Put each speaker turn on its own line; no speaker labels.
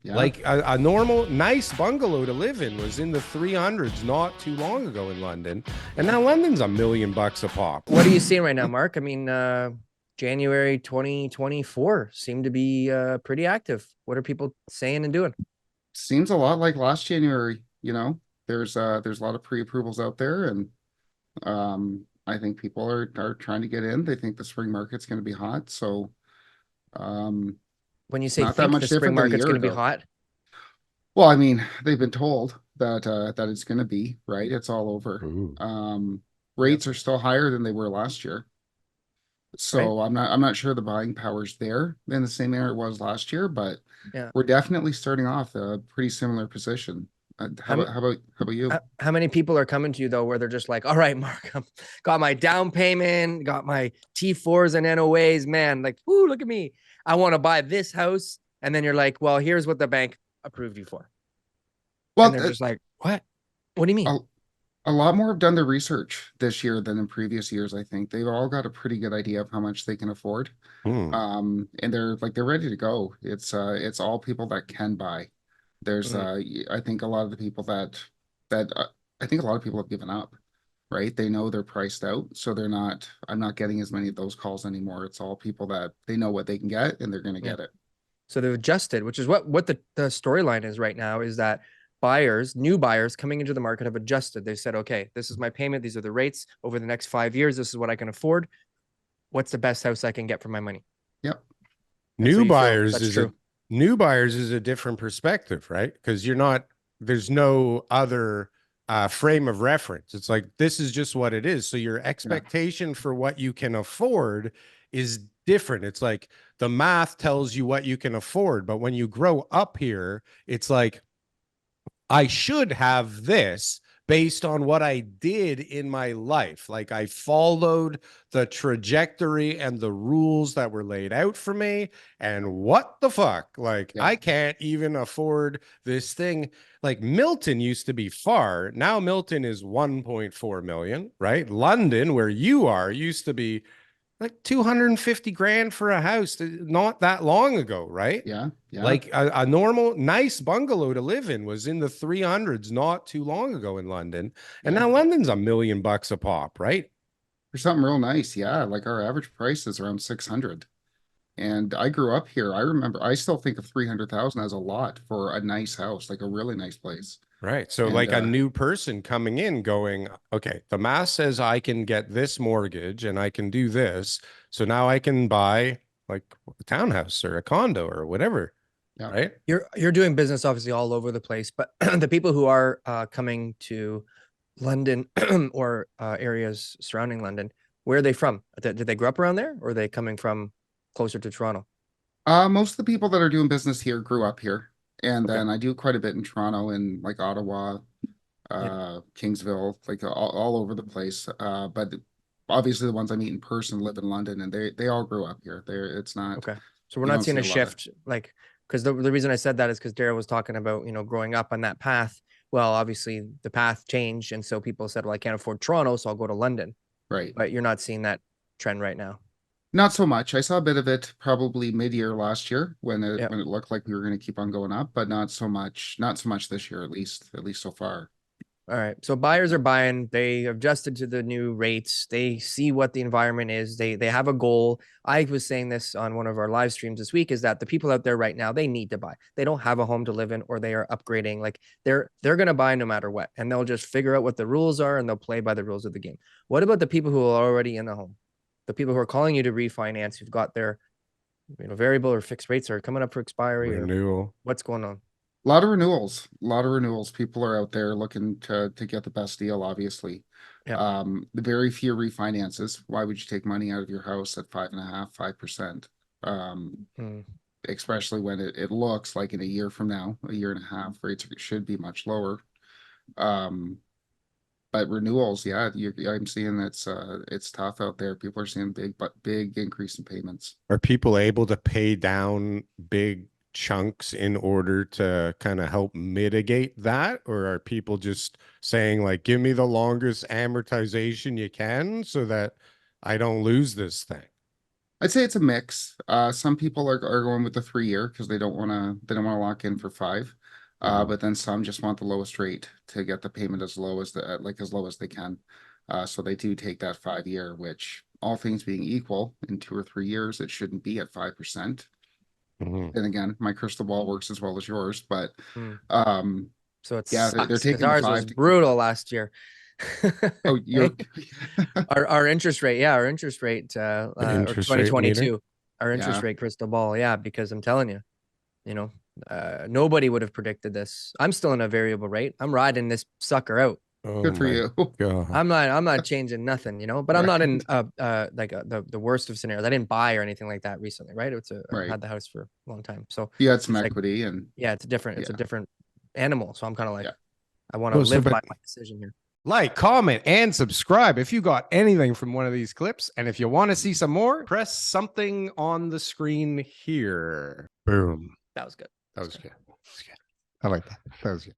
Yeah.
Like a normal, nice bungalow to live in was in the 300s not too long ago in London. And now London's $1 million a pop.
What are you seeing right now, Mark? I mean, January 2024 seemed to be pretty active. What are people saying and doing?
Seems a lot like last January, you know. There's a lot of pre-approvals out there, and I think people are trying to get in. They think the spring market's going to be hot. So
When you say
not that
think
much
the spring
different than a
market's
year
going to be
ago.
hot,
Well, I mean, they've been told that that it's going to be, right? It's all over.
Ooh.
Rates are still higher than they were last year. So I'm not sure the buying power's there in the same area it was last year, but
yeah.
we're definitely starting off a pretty similar position. How about you?
How many people are coming to you though, where they're just like, all right, Mark, got my down payment, got my T4s and NOAs, man, like, ooh, look at me. I want to buy this house. And then you're like, well, here's what the bank approved you for.
Well,
And they're just like, what? What do you mean?
a lot more have done their research this year than in previous years. I think they've all got a pretty good idea of how much they can afford. And they're ready to go. It's all people that can buy. There's I think a lot of the people that I think a lot of people have given up, right? They know they're priced out, so I'm not getting as many of those calls anymore. It's all people that they know what they can get and they're going to get it.
So they've adjusted, which is what the storyline is right now, is that new buyers coming into the market have adjusted. They said, okay, this is my payment. These are the rates over the next 5 years. This is what I can afford. What's the best house I can get for my money?
Yep.
New buyers is a different perspective, right? Because there's no other frame of reference. It's like, this is just what it is. So your expectation for what you can afford is different. It's like the math tells you what you can afford. But when you grow up here, it's like, I should have this based on what I did in my life. Like I followed the trajectory and the rules that were laid out for me. And what the fuck? Like I can't even afford this thing. Like Milton used to be far. Now Milton is 1.4 million, right? London, where you are, used to be like 250 grand for a house not that long ago, right?
Yeah.
Like a normal, nice bungalow to live in was in the 300s not too long ago in London. And now London's $1 million a pop, right?
For something real nice. Yeah. Like our average price is around 600. And I grew up here. I still think of 300,000 as a lot for a nice house, like a really nice place.
Right. So like a new person coming in going, okay, the math says I can get this mortgage and I can do this. So now I can buy like a townhouse or a condo or whatever.
Yeah.
Right.
You're doing business obviously all over the place, but the people who are coming to London or areas surrounding London, where are they from? Did they grow up around there, or are they coming from closer to Toronto?
Most of the people that are doing business here grew up here. And then I do quite a bit in Toronto and like Ottawa, Kingsville, like all over the place. But obviously the ones I meet in person live in London, and they all grew up here. It's not
okay. So we're not seeing a shift, like, because the reason I said that is because Darryl was talking about, growing up on that path. Well, obviously the path changed, and so people said, well, I can't afford Toronto, so I'll go to London.
Right.
But you're not seeing that trend right now.
Not so much. I saw a bit of it probably mid-year last year when it looked like we were going to keep on going up, but not so much this year, at least so far.
All right. So buyers are buying. They adjusted to the new rates. They see what the environment is. They have a goal. I was saying this on one of our live streams this week, is that the people out there right now, they need to buy. They don't have a home to live in, or they are upgrading. Like they're going to buy no matter what, and they'll just figure out what the rules are and they'll play by the rules of the game. What about the people who are already in the home? The people who are calling you to refinance, who've got their, variable or fixed rates are coming up for expiry,
renewal.
Or what's going on?
A lot of renewals. People are out there looking to get the best deal, obviously. The very few refinances. Why would you take money out of your house at 5.5%, 5%? Especially when it looks like in a year from now, a year and a half, rates should be much lower. But renewals, I'm seeing it's tough out there. People are seeing big increase in payments.
Are people able to pay down big chunks in order to kind of help mitigate that? Or are people just saying like, give me the longest amortization you can so that I don't lose this thing?
I'd say it's a mix. Some people are going with the 3-year because they don't want to lock in for 5. But then some just want the lowest rate to get the payment as low as as low as they can. So they do take that 5-year, which all things being equal, in 2 or 3 years, it shouldn't be at 5%. And again, my crystal ball works as well as yours, but
so it
yeah,
sucks,
they're taking
ours
the 5
was brutal last year.
Oh, you're
our interest rate, yeah, our interest rate, or
interest rate
2022,
meter?
our interest
Yeah.
rate crystal ball, yeah, because I'm telling you, you know, nobody would have predicted this. I'm still in a variable rate. I'm riding this sucker out.
Oh
good for
my
you.
God.
I'm not changing nothing, you know, but I'm not in the worst of scenarios. I didn't buy or anything like that recently, right? I've
Right.
had the house for a long time. So
You had some
it's like,
equity and
yeah, it's a different animal. So I'm kind of like,
Yeah.
I want to
Well, so,
live
but-
by my decision here.
Like, comment, and subscribe if you got anything from one of these clips. And if you want to see some more, press something on the screen here. Boom.
That was good.
That was good. I like that. That was good.